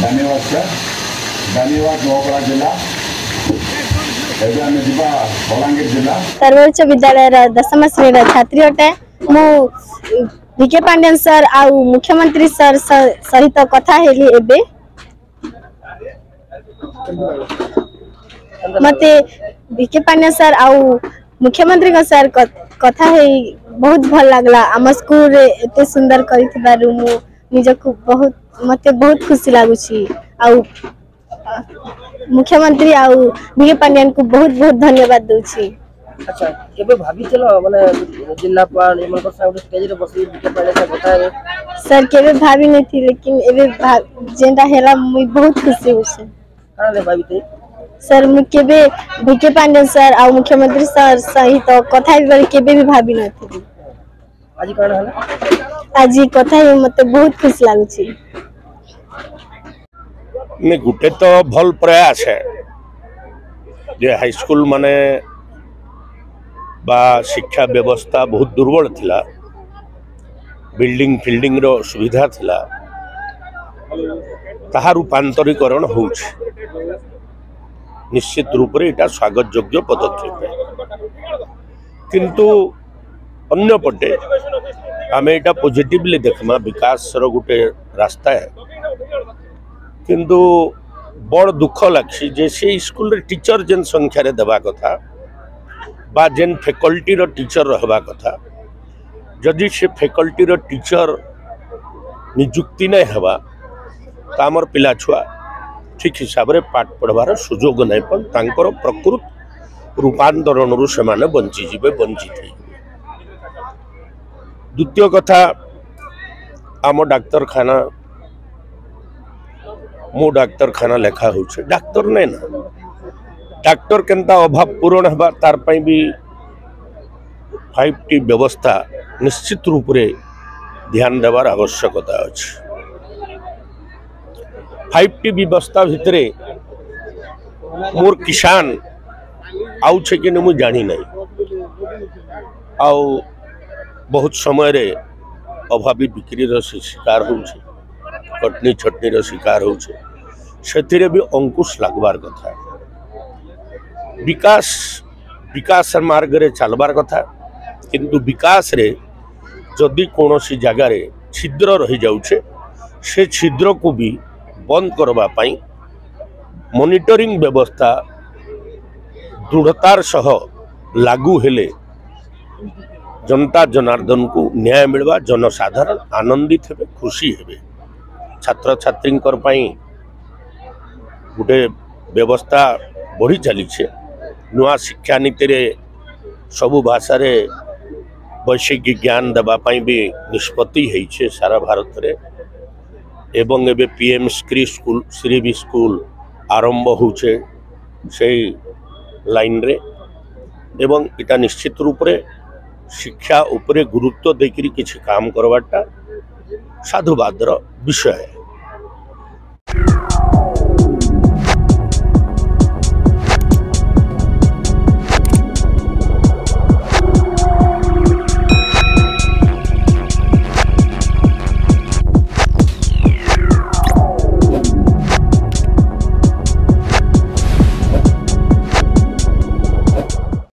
धन्यवाद सर। धन्यवाद नौपड़ा जिला बलांगीर जिला सर्वोच्च विद्यालय दशम श्रेणी छात्री अटे। मु विके पांड्यन सर आउ मुख्यमंत्री सर सहित कथा हेली एबे मते विके पांड्यन सर आउ मुख्यमंत्री का सर कथा हे बहुत भल लागला। आम स्कूल रे एते सुंदर करिथिबारु मु निजको मते बहुत खुशी लागुची। आउ मुख्यमंत्री आउ विके पांड्यन को बहुत बहुत धन्यवाद दूची। अच्छा केबे भाभी चलो माने जिल्लापाल एमन को साउंड स्टेज रे बसी विके पांड्यन से कथा रे सर केबे भाभी नहीं थी, लेकिन एबे जेंडा हेला मुई बहुत खुशी होसे। हां रे भाभी ते सर मु केबे विके पांड्यन सर आउ मुख्यमंत्री सर सहित कथा भी केबे भी भाभी नहीं थी। आज कोन हला आज कथा ही मते बहुत खुशी लागुची। ने गुटे तो भल प्रयास है जे हाई स्कूल माने बा शिक्षा व्यवस्था बहुत दुर्बल थिला, बिल्डिंग फिल्डिंग रो सुविधा थिला, ताहा रूपांतरीकरण होउछ। निश्चित रूप रे एटा स्वागत योग्य पदक्षेप है, किंतु अन्य पटे आम एटा पॉजिटिवली देखमा विकास रो गुटे रास्ता है। किंतु बड़ दुख लग्सी जे से स्कूल रे टीचर जेन संख्या रे देवा कथा बा जेन फैकल्टी रो टीचर रहबा कथा, जदि से फैकल्टी रो टीचर नियुक्ति नहीं हेबा तो आमर पिला छुआ ठीक हिसाब रे पाठ पढ़वार सुजोग नहीं पन तांकर प्रकृत रूपांतरण रु सेमाने बंची जिबे वंचित। द्वितीय कथा आम डाक्तरखाना मो डाक्तरखाना लेखा होचे डाक्तर नहीं ना डाक्तर केनता अभाव पूरण हेबा तार पई भी 5T व्यवस्था निश्चित रूप रे ध्यान देवार आवश्यकता अछि। 5T व्यवस्था भितरे मोर किसान आउ छे कि मु जानी नहीं, आउ बहुत समय रे अभावी बिक्री रो शिकार होउछे, कटनी छटनी रो शिकार होउछे, सेथिरे भी अंकुश लागबार कथा। विकास मार्ग रे चलबार कथा, किंतु विकास रे जदि कोनोसी जगह रे छिद्र रही जाउछे से छिद्र को भी बंद करबा पाई मॉनिटरिंग व्यवस्था दृढ़तार सह लागू हेले जनता जनार्दन को न्याय मिलवा, जनसाधारण आनंदित हेबे, खुशी हेबे। छात्र छात्री गोटे व्यवस्था बढ़ी चली छे। नुआ शिक्षा नीति रे सबु भाषा रे वैषयिक ज्ञान देवा भी निष्पत्ति है सारा भारत रे, एवं एबे PM श्री भी स्कूल आरंभ होचे से लाइन रे, एवं इटा निश्चित रूप रे शिक्षा उपरे गुरुत्व देकरी किछि काम करवाटा साधुवादर विषय है।